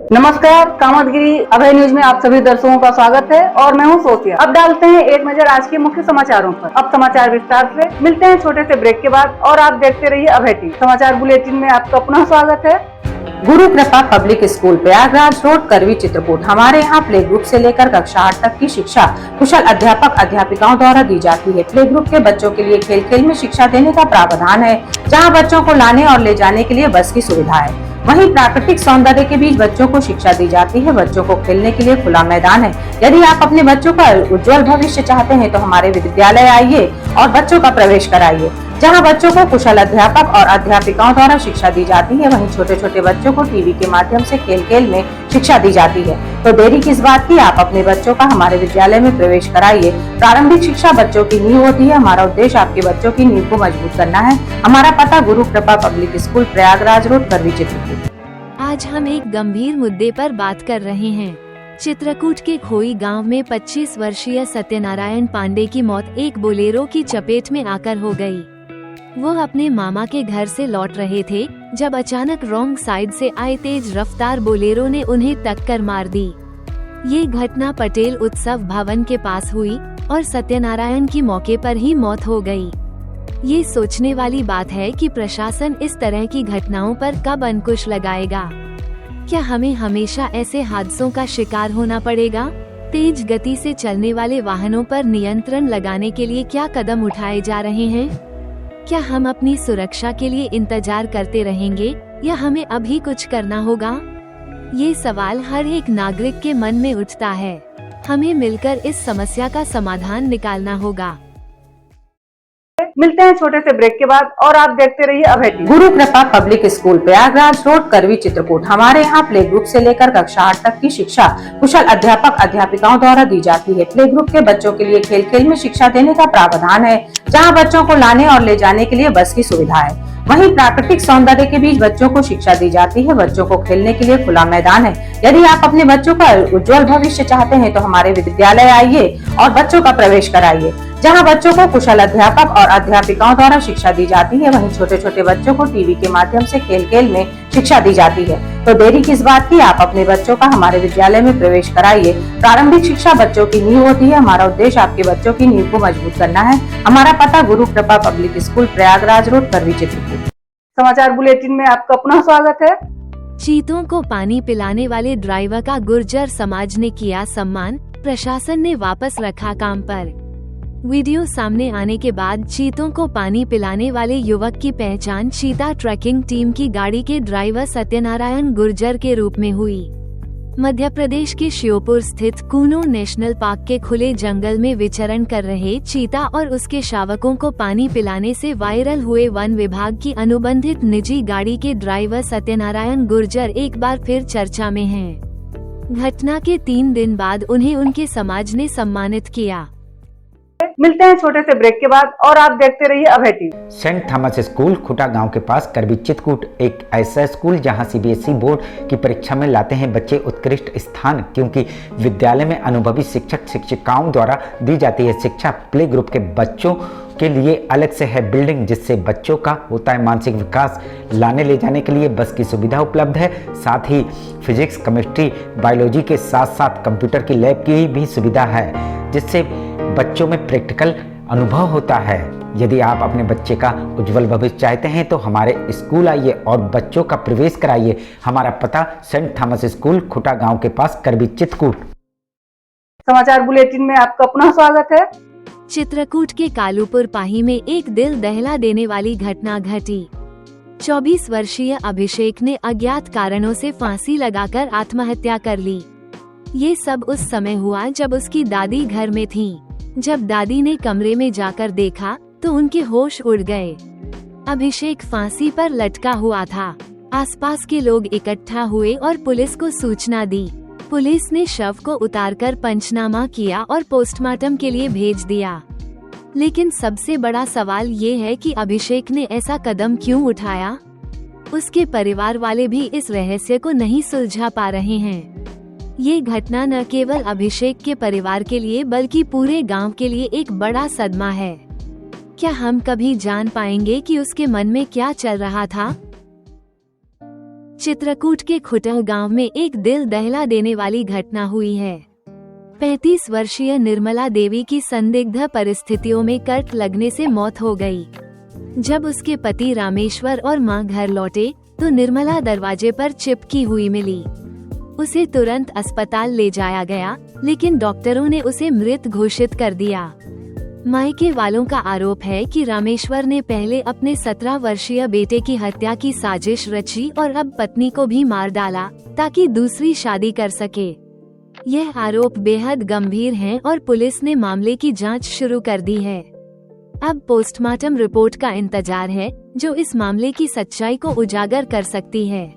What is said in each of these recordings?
नमस्कार, कामतगिरी अभय न्यूज में आप सभी दर्शकों का स्वागत है और मैं हूं सोफिया। अब डालते हैं एक नजर आज के मुख्य समाचारों पर। अब समाचार विस्तार से। मिलते हैं छोटे से ब्रेक के बाद और आप देखते रहिए अभय टीवी। समाचार बुलेटिन में आपका पुनः स्वागत है। गुरु कृपा पब्लिक स्कूल प्रयागराज रोड करवी चित्रकूट। हमारे यहाँ प्ले ग्रुप से लेकर कक्षा 8 तक की शिक्षा कुशल अध्यापक अध्यापिकाओं द्वारा दी जाती है। प्ले ग्रुप के बच्चों के लिए खेल खेल में शिक्षा देने का प्रावधान है, जहाँ बच्चों को लाने और ले जाने के लिए बस की सुविधा है। वहीं प्राकृतिक सौंदर्य के बीच बच्चों को शिक्षा दी जाती है। बच्चों को खेलने के लिए खुला मैदान है। यदि आप अपने बच्चों का उज्जवल भविष्य चाहते हैं तो हमारे विद्यालय आइए और बच्चों का प्रवेश कराइए, जहां बच्चों को कुशल अध्यापक और अध्यापिकाओं द्वारा शिक्षा दी जाती है। वहीं छोटे छोटे बच्चों को टीवी के माध्यम से खेल खेल में शिक्षा दी जाती है। तो देरी किस बात की, आप अपने बच्चों का हमारे विद्यालय में प्रवेश कराइए। प्रारंभिक शिक्षा बच्चों की नींव होती है। हमारा उद्देश्य आपके बच्चों की नींव को मजबूत करना है। हमारा पता गुरु कृपा पब्लिक स्कूल प्रयागराज रोड करवी चित्रकूट। आज हम एक गंभीर मुद्दे पर बात कर रहे हैं। चित्रकूट के खोई गांव में 25 वर्षीय सत्यनारायण पांडे की मौत एक बोलेरो की चपेट में आकर हो गई। वो अपने मामा के घर से लौट रहे थे जब अचानक रॉन्ग साइड से आए तेज रफ्तार बोलेरो ने उन्हें टक्कर मार दी। ये घटना पटेल उत्सव भवन के पास हुई और सत्यनारायण की मौके पर ही मौत हो गई। ये सोचने वाली बात है कि प्रशासन इस तरह की घटनाओं पर कब अंकुश लगाएगा। क्या हमें हमेशा ऐसे हादसों का शिकार होना पड़ेगा? तेज गति से चलने वाले वाहनों पर नियंत्रण लगाने के लिए क्या कदम उठाए जा रहे हैं? क्या हम अपनी सुरक्षा के लिए इंतजार करते रहेंगे या हमें अभी कुछ करना होगा? ये सवाल हर एक नागरिक के मन में उठता है। हमें मिलकर इस समस्या का समाधान निकालना होगा। मिलते हैं छोटे से ब्रेक के बाद और आप देखते रहिए अभय टीवी। गुरु कृपा पब्लिक स्कूल प्रयागराज रोड करवी चित्रकूट। हमारे यहाँ प्ले ग्रुप से लेकर कक्षा 8 तक की शिक्षा कुशल अध्यापक अध्यापिकाओं द्वारा दी जाती है। प्ले ग्रुप के बच्चों के लिए खेल खेल में शिक्षा देने का प्रावधान है, जहाँ बच्चों को लाने और ले जाने के लिए बस की सुविधा है। वहीं प्राकृतिक सौंदर्य के बीच बच्चों को शिक्षा दी जाती है। बच्चों को खेलने के लिए खुला मैदान है। यदि आप अपने बच्चों का उज्जवल भविष्य चाहते हैं तो हमारे विद्यालय आइए और बच्चों का प्रवेश कराइए, जहां बच्चों को कुशल अध्यापक और अध्यापिकाओं द्वारा शिक्षा दी जाती है। वहीं छोटे छोटे बच्चों को टीवी के माध्यम से खेल खेल में शिक्षा दी जाती है। तो देरी किस बात की, आप अपने बच्चों का हमारे विद्यालय में प्रवेश कराइए। प्रारंभिक शिक्षा बच्चों की नींव होती है। हमारा उद्देश्य आपके बच्चों की नींव को मजबूत करना है। हमारा पता गुरु कृपा पब्लिक स्कूल प्रयागराज रोड करवी चित्रकूट। समाचार बुलेटिन में आपका पुनः स्वागत है। चीतों को पानी पिलाने वाले ड्राइवर का गुर्जर समाज ने किया सम्मान, प्रशासन ने वापस रखा काम पर। वीडियो सामने आने के बाद चीतों को पानी पिलाने वाले युवक की पहचान चीता ट्रैकिंग टीम की गाड़ी के ड्राइवर सत्यनारायण गुर्जर के रूप में हुई। मध्य प्रदेश के श्योपुर स्थित कूनो नेशनल पार्क के खुले जंगल में विचरण कर रहे चीता और उसके शावकों को पानी पिलाने से वायरल हुए वन विभाग की अनुबंधित निजी गाड़ी के ड्राइवर सत्यनारायण गुर्जर एक बार फिर चर्चा में हैं। घटना के 3 दिन बाद उन्हें उनके समाज ने सम्मानित किया। मिलते हैं छोटे से ब्रेक के बाद और आप देखते रहिए अभय टीवी। सेंट थॉमस स्कूल खुटा गांव के पास करवी चित्रकूट एक ऐसा स्कूल जहां सीबीएसई बोर्ड की परीक्षा में लाते हैं बच्चे उत्कृष्ट स्थान, क्योंकि विद्यालय में अनुभवी शिक्षक शिक्षिकाओं द्वारा दी जाती है शिक्षा। प्ले ग्रुप के बच्चों के लिए अलग से है बिल्डिंग, जिससे बच्चों का होता है मानसिक विकास। लाने ले जाने के लिए बस की सुविधा उपलब्ध है। साथ ही फिजिक्स, केमिस्ट्री, बायोलॉजी के साथ साथ कंप्यूटर की लैब की भी सुविधा है, जिससे बच्चों में प्रैक्टिकल अनुभव होता है। यदि आप अपने बच्चे का उज्जवल भविष्य चाहते हैं तो हमारे स्कूल आइए और बच्चों का प्रवेश कराइए। हमारा पता सेंट थॉमस स्कूल खुटा गांव के पास करवी चित्रकूट। समाचार बुलेटिन में आपका पुनः स्वागत है। चित्रकूट के कालूपुर पाही में एक दिल दहला देने वाली घटना घटी। 24 वर्षीय अभिषेक ने अज्ञात कारणों से फांसी लगाकर आत्महत्या कर ली। ये सब उस समय हुआ जब उसकी दादी घर में थीं। जब दादी ने कमरे में जाकर देखा तो उनके होश उड़ गए। अभिषेक फांसी पर लटका हुआ था। आसपास के लोग इकट्ठा हुए और पुलिस को सूचना दी। पुलिस ने शव को उतारकर पंचनामा किया और पोस्टमार्टम के लिए भेज दिया। लेकिन सबसे बड़ा सवाल ये है कि अभिषेक ने ऐसा कदम क्यों उठाया? उसके परिवार वाले भी इस रहस्य को नहीं सुलझा पा रहे हैं। ये घटना न केवल अभिषेक के परिवार के लिए बल्कि पूरे गांव के लिए एक बड़ा सदमा है। क्या हम कभी जान पाएंगे कि उसके मन में क्या चल रहा था? चित्रकूट के खुटह गांव में एक दिल दहला देने वाली घटना हुई है। 35 वर्षीय निर्मला देवी की संदिग्ध परिस्थितियों में कर्क लगने से मौत हो गई। जब उसके पति रामेश्वर और मां घर लौटे तो निर्मला दरवाजे पर चिपकी हुई मिली। उसे तुरंत अस्पताल ले जाया गया, लेकिन डॉक्टरों ने उसे मृत घोषित कर दिया। मायके वालों का आरोप है कि रामेश्वर ने पहले अपने 17 वर्षीय बेटे की हत्या की साजिश रची और अब पत्नी को भी मार डाला ताकि दूसरी शादी कर सके। यह आरोप बेहद गंभीर हैं और पुलिस ने मामले की जांच शुरू कर दी है। अब पोस्टमार्टम रिपोर्ट का इंतजार है, जो इस मामले की सच्चाई को उजागर कर सकती है।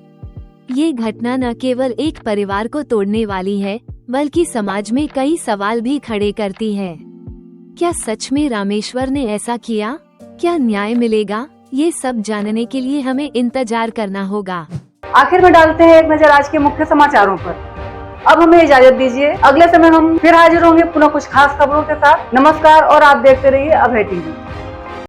ये घटना न केवल एक परिवार को तोड़ने वाली है, बल्कि समाज में कई सवाल भी खड़े करती है। क्या सच में रामेश्वर ने ऐसा किया? क्या न्याय मिलेगा? ये सब जानने के लिए हमें इंतजार करना होगा। आखिर में डालते हैं एक नजर आज के मुख्य समाचारों पर। अब हमें इजाजत दीजिए, अगले समय हम फिर हाजिर होंगे पुनः कुछ खास खबरों के साथ। नमस्कार और आप देखते रहिए अभय टीवी।